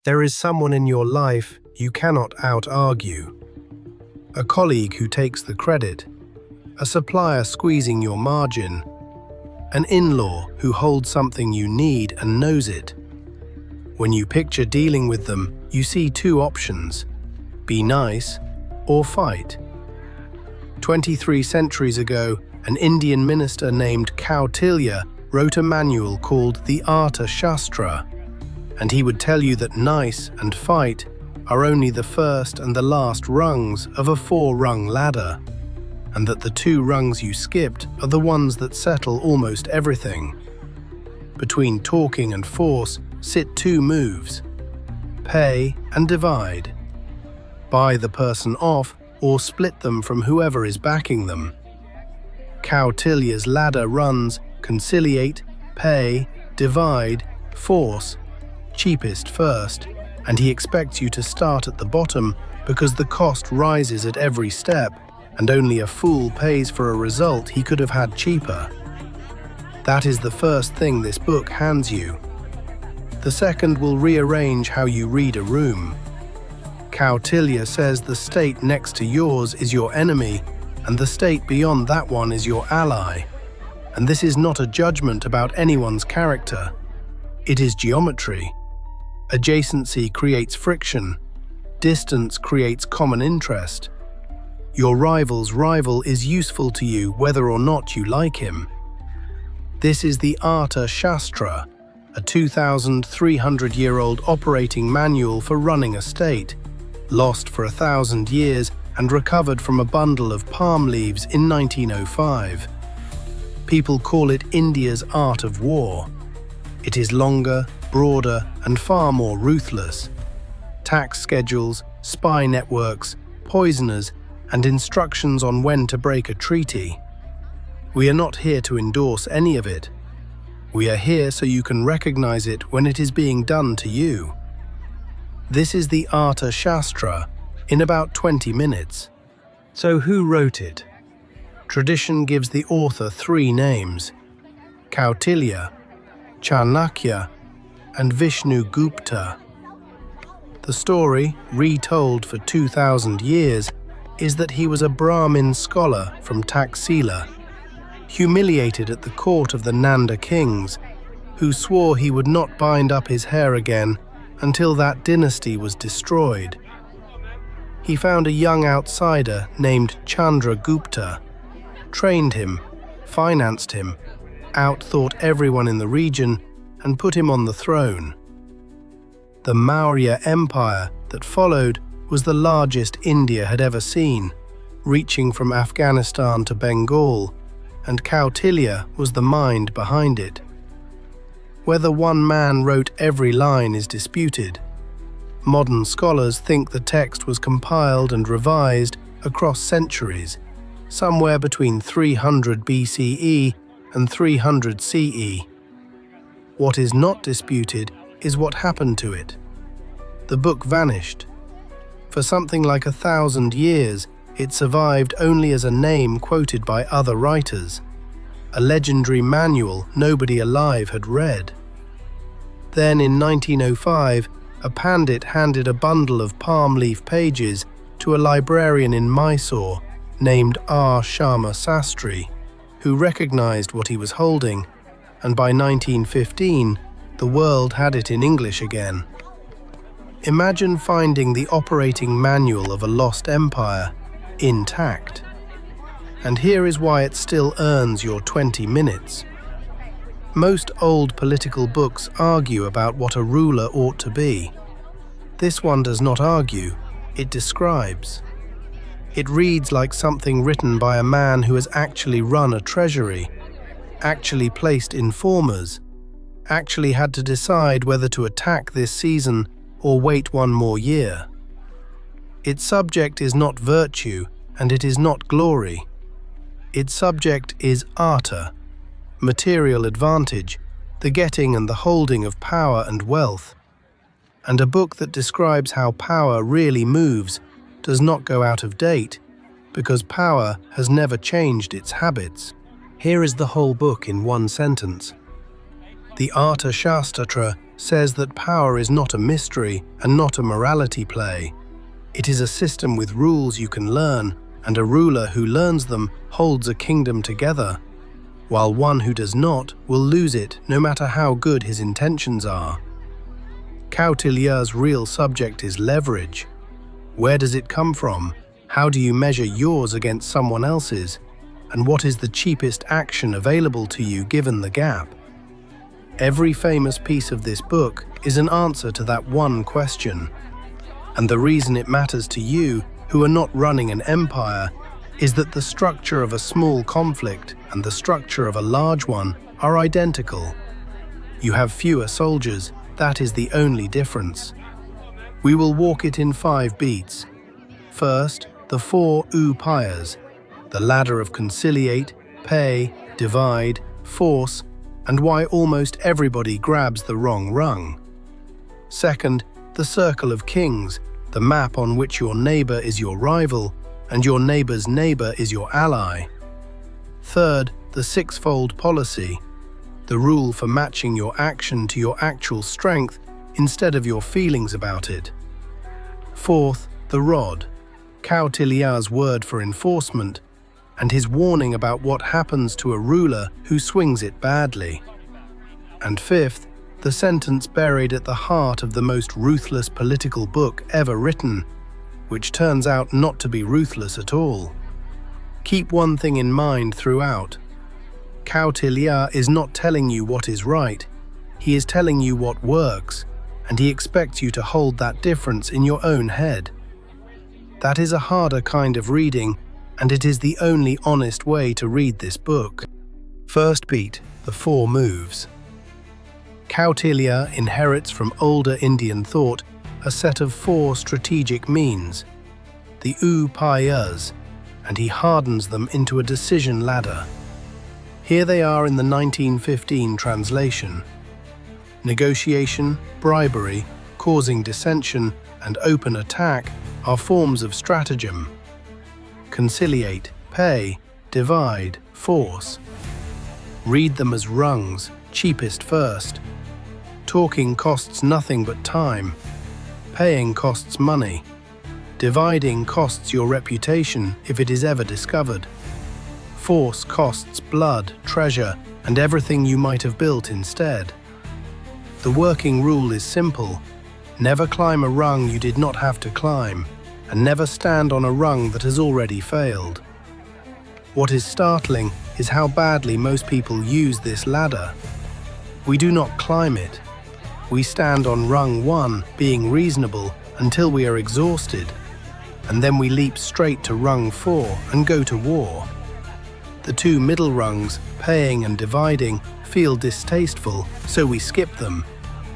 There is someone in your life you cannot out-argue. A colleague who takes the credit, a supplier squeezing your margin, an in-law who holds something you need and knows it. When you picture dealing with them, you see two options: be nice or fight. 23 centuries ago, an Indian minister named Kautilya wrote a manual called the Arthashastra, and he would tell you that nice and fight are only the first and the last rungs of a 4-rung ladder, and that the 2 rungs you skipped are the ones that settle almost everything. Between talking and force sit 2 moves: pay and divide. Buy the person off or split them from whoever is backing them. Kautilya's ladder runs conciliate, pay, divide, force, cheapest first, and he expects you to start at the bottom because the cost rises at every step, and only a fool pays for a result he could have had cheaper. That is the first thing this book hands you. The second will rearrange how you read a room. Kautilya says the state next to yours is your enemy, and the state beyond that one is your ally. And this is not a judgment about anyone's character. It is geometry. Adjacency creates friction. Distance creates common interest. Your rival's rival is useful to you whether or not you like him. This is the Arthashastra, a 2,300-year-old operating manual for running a state, lost for 1,000 years and recovered from a bundle of palm leaves in 1905. People call it India's art of war. It is longer, broader, and far more ruthless. Tax schedules, spy networks, poisoners, and instructions on when to break a treaty. We are not here to endorse any of it. We are here so you can recognize it when it is being done to you. This is the Arthashastra in about 20 minutes. So who wrote it? Tradition gives the author 3 names: Kautilya, Chanakya, and Chandragupta. The story, retold for 2,000 years, is that he was a Brahmin scholar from Taxila, humiliated at the court of the Nanda kings, who swore he would not bind up his hair again until that dynasty was destroyed. He found a young outsider named Chandragupta, trained him, financed him, outthought everyone in the region, and put him on the throne. The Maurya Empire that followed was the largest India had ever seen, reaching from Afghanistan to Bengal, and Kautilya was the mind behind it. Whether one man wrote every line is disputed. Modern scholars think the text was compiled and revised across centuries, somewhere between 300 BCE and 300 CE. What is not disputed is what happened to it. The book vanished. For something like 1,000 years, it survived only as a name quoted by other writers, a legendary manual nobody alive had read. Then in 1905, a pandit handed a bundle of palm leaf pages to a librarian in Mysore named Shamasastry, who recognized what he was holding, and by 1915, the world had it in English again. Imagine finding the operating manual of a lost empire intact. And here is why it still earns your 20 minutes. Most old political books argue about what a ruler ought to be. This one does not argue, it describes. It reads like something written by a man who has actually run a treasury, actually placed informers, actually had to decide whether to attack this season or wait one more year. Its subject is not virtue, and it is not glory. Its subject is arta, material advantage, the getting and the holding of power and wealth. And a book that describes how power really moves does not go out of date, because power has never changed its habits. Here is the whole book in one sentence. The Arthashastra says that power is not a mystery and not a morality play. It is a system with rules you can learn, and a ruler who learns them holds a kingdom together, while one who does not will lose it no matter how good his intentions are. Kautilya's real subject is leverage. Where does it come from? How do you measure yours against someone else's? And what is the cheapest action available to you given the gap? Every famous piece of this book is an answer to that one question. And the reason it matters to you, who are not running an empire, is that the structure of a small conflict and the structure of a large one are identical. You have fewer soldiers, that is the only difference. We will walk it in 5 beats. First, the 4 upayas, the ladder of conciliate, pay, divide, force, and why almost everybody grabs the wrong rung. Second, the circle of kings, the map on which your neighbour is your rival and your neighbour's neighbour is your ally. Third, the 6-fold policy, the rule for matching your action to your actual strength instead of your feelings about it. Fourth, the rod, Kautilya's word for enforcement, and his warning about what happens to a ruler who swings it badly. And fifth, the sentence buried at the heart of the most ruthless political book ever written, which turns out not to be ruthless at all. Keep one thing in mind throughout. Kautilya is not telling you what is right, he is telling you what works, and he expects you to hold that difference in your own head. That is a harder kind of reading, and it is the only honest way to read this book. First beat, the 4 moves. Kautilya inherits from older Indian thought a set of 4 strategic means, the upayas, and he hardens them into a decision ladder. Here they are in the 1915 translation. Negotiation, bribery, causing dissension, and open attack are forms of stratagem. Conciliate, pay, divide, force. Read them as rungs, cheapest first. Talking costs nothing but time. Paying costs money. Dividing costs your reputation if it is ever discovered. Force costs blood, treasure, and everything you might have built instead. The working rule is simple. Never climb a rung you did not have to climb, and never stand on a rung that has already failed. What is startling is how badly most people use this ladder. We do not climb it. We stand on rung 1, being reasonable, until we are exhausted, and then we leap straight to rung 4 and go to war. The 2 middle rungs, paying and dividing, feel distasteful, so we skip them,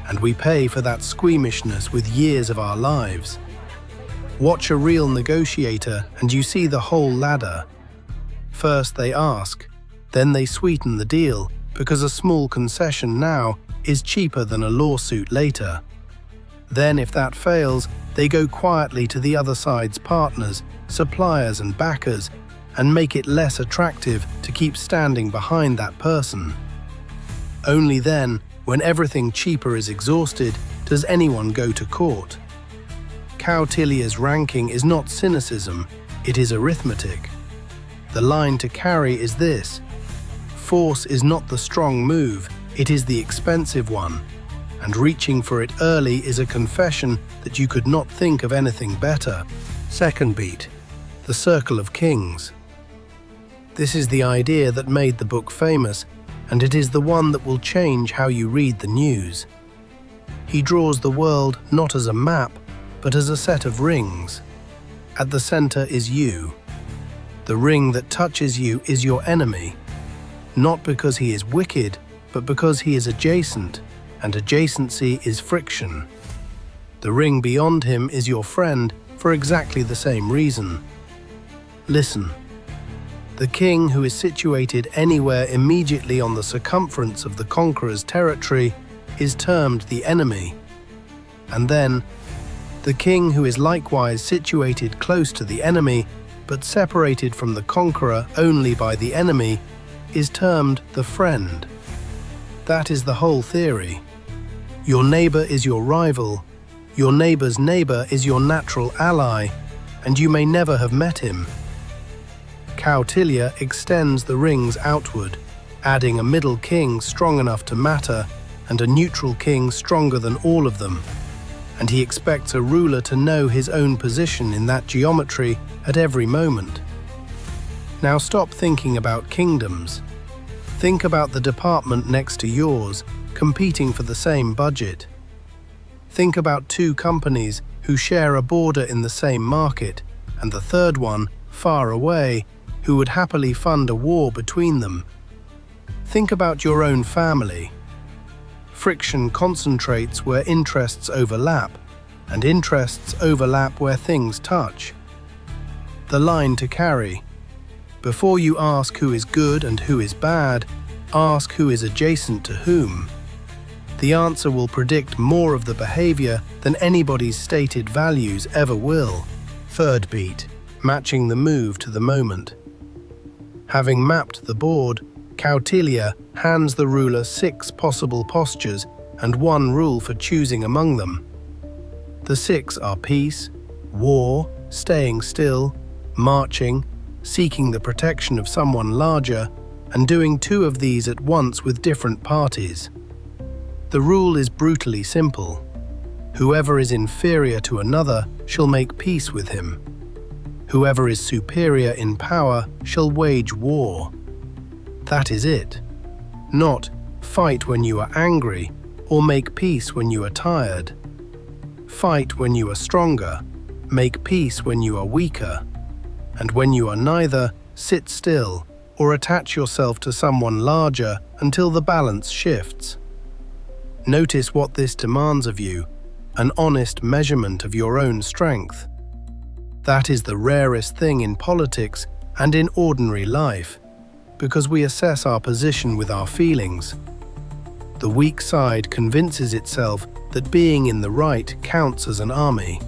and we pay for that squeamishness with years of our lives. Watch a real negotiator and you see the whole ladder. First they ask, then they sweeten the deal, because a small concession now is cheaper than a lawsuit later. Then if that fails, they go quietly to the other side's partners, suppliers and backers, and make it less attractive to keep standing behind that person. Only then, when everything cheaper is exhausted, does anyone go to court. Kautilya's ranking is not cynicism, it is arithmetic. The line to carry is this: force is not the strong move, it is the expensive one, and reaching for it early is a confession that you could not think of anything better. Second beat, the circle of kings. This is the idea that made the book famous, and it is the one that will change how you read the news. He draws the world not as a map, but as a set of rings. At the center is you. The ring that touches you is your enemy, not because he is wicked, but because he is adjacent, and adjacency is friction. The ring beyond him is your friend for exactly the same reason. Listen. The king who is situated anywhere immediately on the circumference of the conqueror's territory is termed the enemy. And then, the king who is likewise situated close to the enemy, but separated from the conqueror only by the enemy, is termed the friend. That is the whole theory. Your neighbour is your rival. Your neighbour's neighbour is your natural ally, and you may never have met him. Kautilya extends the rings outward, adding a middle king strong enough to matter and a neutral king stronger than all of them. And he expects a ruler to know his own position in that geometry at every moment. Now stop thinking about kingdoms. Think about the department next to yours, competing for the same budget. Think about two companies who share a border in the same market, and the third one, far away, who would happily fund a war between them. Think about your own family. Friction concentrates where interests overlap, and interests overlap where things touch. The line to carry. Before you ask who is good and who is bad, ask who is adjacent to whom. The answer will predict more of the behavior than anybody's stated values ever will. Third beat, matching the move to the moment. Having mapped the board, Kautilya hands the ruler 6 possible postures and 1 rule for choosing among them. The 6 are peace, war, staying still, marching, seeking the protection of someone larger, and doing 2 of these at once with different parties. The rule is brutally simple. Whoever is inferior to another shall make peace with him. Whoever is superior in power shall wage war. That is it. Not fight when you are angry or make peace when you are tired. Fight when you are stronger, make peace when you are weaker. And when you are neither, sit still or attach yourself to someone larger until the balance shifts. Notice what this demands of you, an honest measurement of your own strength. That is the rarest thing in politics and in ordinary life, because we assess our position with our feelings. The weak side convinces itself that being in the right counts as an army.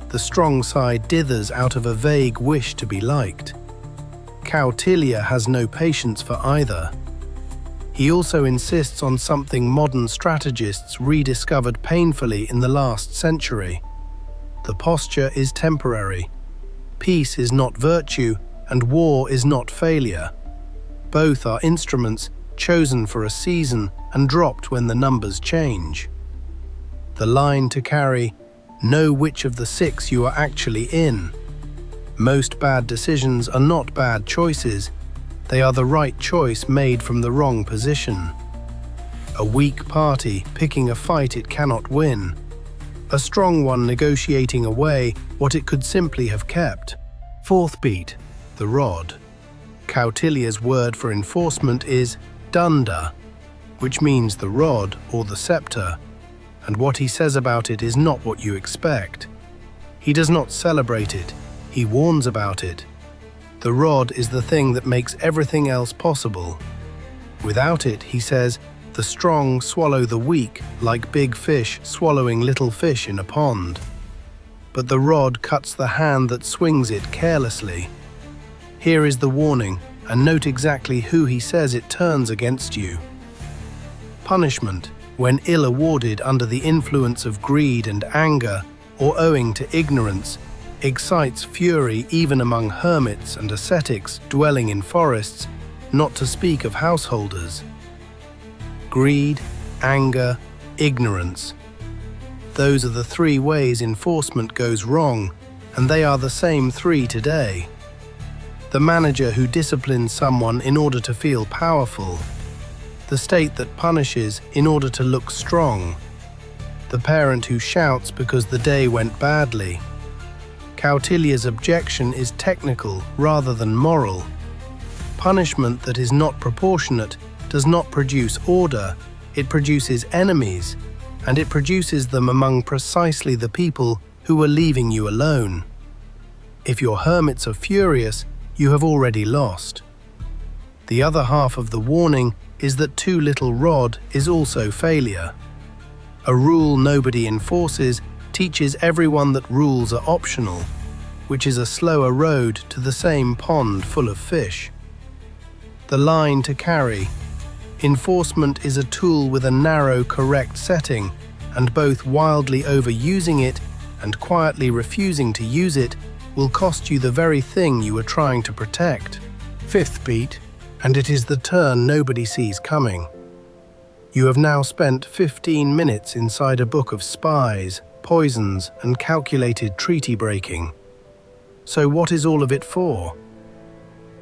The strong side dithers out of a vague wish to be liked. Kautilya has no patience for either. He also insists on something modern strategists rediscovered painfully in the last century. The posture is temporary. Peace is not virtue, and war is not failure. Both are instruments chosen for a season and dropped when the numbers change. The line to carry: know which of the 6 you are actually in. Most bad decisions are not bad choices. They are the right choice made from the wrong position. A weak party picking a fight it cannot win. A strong one negotiating away what it could simply have kept. Fourth beat, the rod. Kautilya's word for enforcement is danda, which means the rod or the scepter, and what he says about it is not what you expect. He does not celebrate it, he warns about it. The rod is the thing that makes everything else possible. Without it, he says, the strong swallow the weak like big fish swallowing little fish in a pond. But the rod cuts the hand that swings it carelessly. Here is the warning, and note exactly who he says it turns against you. Punishment, when ill awarded under the influence of greed and anger, or owing to ignorance, excites fury even among hermits and ascetics dwelling in forests, not to speak of householders. Greed, anger, ignorance. Those are the 3 ways enforcement goes wrong, and they are the same 3 today. The manager who disciplines someone in order to feel powerful. The state that punishes in order to look strong. The parent who shouts because the day went badly. Kautilya's objection is technical rather than moral. Punishment that is not proportionate does not produce order, it produces enemies, and it produces them among precisely the people who are leaving you alone. If your hermits are furious, you have already lost. The other half of the warning is that too little rod is also failure. A rule nobody enforces teaches everyone that rules are optional, which is a slower road to the same pond full of fish. The line to carry: Enforcement is a tool with a narrow, correct setting, and both wildly overusing it and quietly refusing to use it will cost you the very thing you are trying to protect. Fifth beat, and it is the turn nobody sees coming. You have now spent 15 minutes inside a book of spies, poisons, and calculated treaty breaking. So what is all of it for?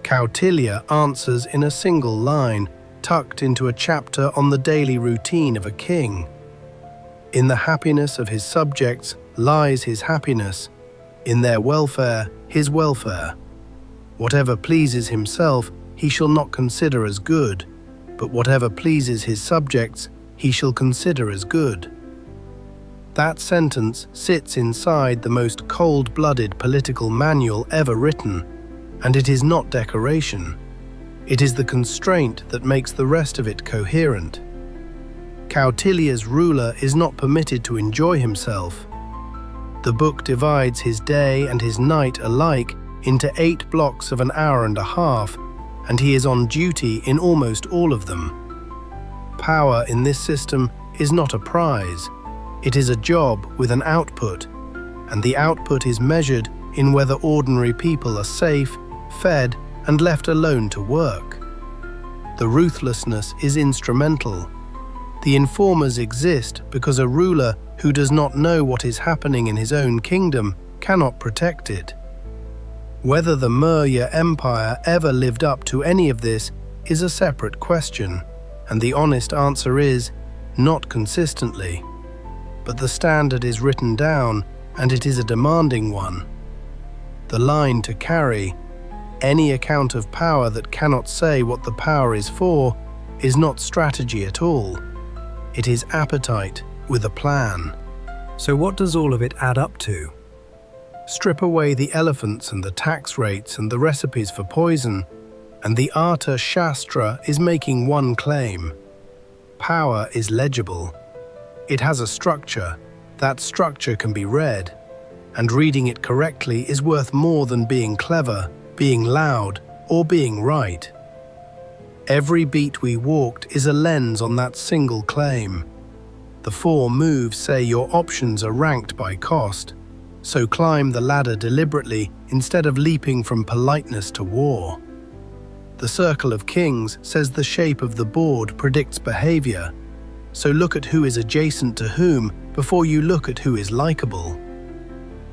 Kautilya answers in a single line, tucked into a chapter on the daily routine of a king. In the happiness of his subjects lies his happiness, in their welfare his welfare. Whatever pleases himself he shall not consider as good, but whatever pleases his subjects he shall consider as good. That sentence sits inside the most cold-blooded political manual ever written, and it is not decoration. It is the constraint that makes the rest of it coherent. Kautilya's ruler is not permitted to enjoy himself. The book divides his day and his night alike into 8 blocks of an hour and a half, and he is on duty in almost all of them. Power in this system is not a prize. It is a job with an output, and the output is measured in whether ordinary people are safe, fed, and left alone to work. The ruthlessness is instrumental. The informers exist because a ruler who does not know what is happening in his own kingdom cannot protect it. Whether the Maurya Empire ever lived up to any of this is a separate question, and the honest answer is, not consistently. But the standard is written down, and it is a demanding one. The line to carry, any account of power that cannot say what the power is for, is not strategy at all. It is appetite with a plan. So what does all of it add up to? Strip away the elephants and the tax rates and the recipes for poison, and the Arthashastra is making one claim. Power is legible. It has a structure. That structure can be read, and reading it correctly is worth more than being clever, being loud, or being right. Every beat we walked is a lens on that single claim. The 4 moves say your options are ranked by cost, so climb the ladder deliberately instead of leaping from politeness to war. The Circle of Kings says the shape of the board predicts behavior, so look at who is adjacent to whom before you look at who is likable.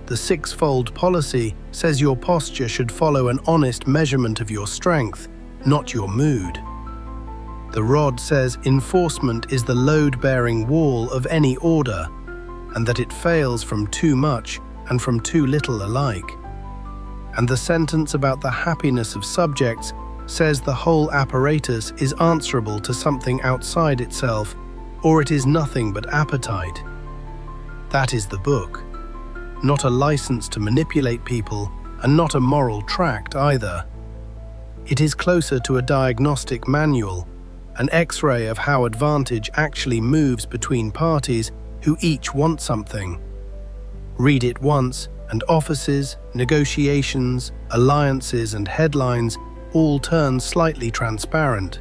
The 6-fold policy says your posture should follow an honest measurement of your strength, not your mood. The rod says enforcement is the load-bearing wall of any order, and that it fails from too much and from too little alike. And the sentence about the happiness of subjects says the whole apparatus is answerable to something outside itself, or it is nothing but appetite. That is the book. Not a license to manipulate people, and not a moral tract either. It is closer to a diagnostic manual, an X-ray of how advantage actually moves between parties who each want something. Read it once, and offices, negotiations, alliances, and headlines all turn slightly transparent.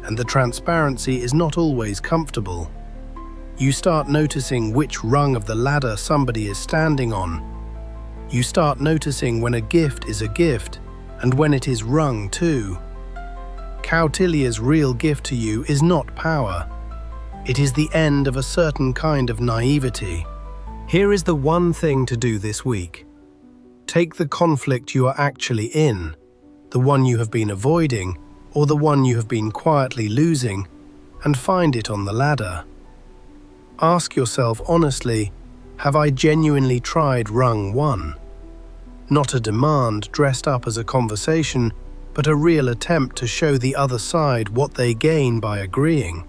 And the transparency is not always comfortable. You start noticing which rung of the ladder somebody is standing on. You start noticing when a gift is a gift, and when it is rung too. Kautilya's real gift to you is not power. It is the end of a certain kind of naivety. Here is the one thing to do this week. Take the conflict you are actually in, the one you have been avoiding, or the one you have been quietly losing, and find it on the ladder. Ask yourself honestly, have I genuinely tried rung 1? Not a demand dressed up as a conversation, but a real attempt to show the other side what they gain by agreeing.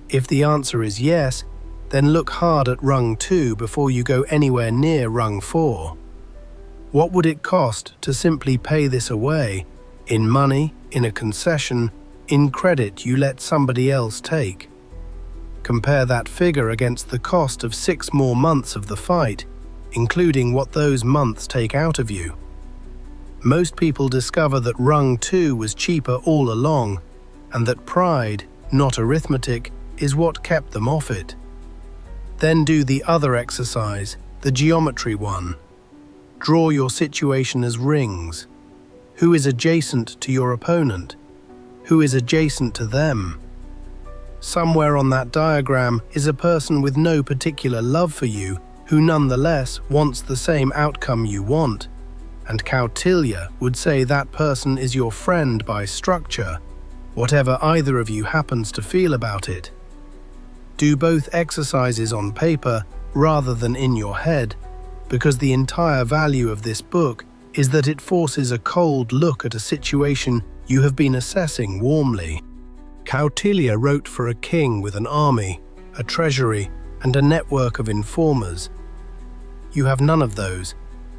If the answer is yes, then look hard at rung 2 before you go anywhere near rung 4. What would it cost to simply pay this away, in money, in a concession, in credit you let somebody else take? Compare that figure against the cost of 6 more months of the fight, including what those months take out of you. Most people discover that rung 2 was cheaper all along, and that pride, not arithmetic, is what kept them off it. Then do the other exercise, the geometry one. Draw your situation as rings. Who is adjacent to your opponent? Who is adjacent to them? Somewhere on that diagram is a person with no particular love for you, who nonetheless wants the same outcome you want. And Kautilya would say that person is your friend by structure, whatever either of you happens to feel about it. Do both exercises on paper rather than in your head, because the entire value of this book is that it forces a cold look at a situation you have been assessing warmly. Kautilya wrote for a king with an army, a treasury, and a network of informers. You have none of those,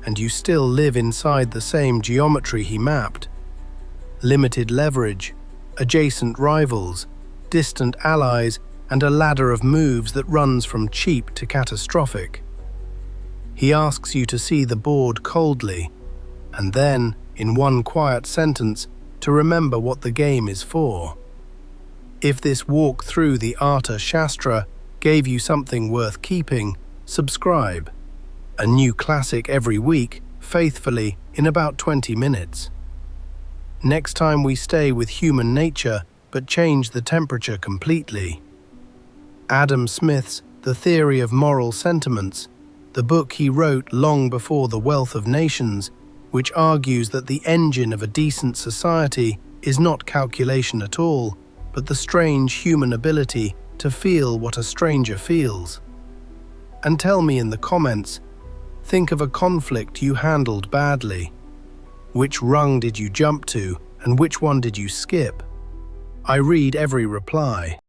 and you still live inside the same geometry he mapped. Limited leverage, adjacent rivals, distant allies, and a ladder of moves that runs from cheap to catastrophic. He asks you to see the board coldly, and then, in one quiet sentence, to remember what the game is for. If this walk through the Arthashastra gave you something worth keeping, subscribe. A new classic every week, faithfully, in about 20 minutes. Next time we stay with human nature, but change the temperature completely. Adam Smith's The Theory of Moral Sentiments, the book he wrote long before The Wealth of Nations, which argues that the engine of a decent society is not calculation at all, but the strange human ability to feel what a stranger feels. And tell me in the comments, think of a conflict you handled badly. Which rung did you jump to, and which one did you skip? I read every reply.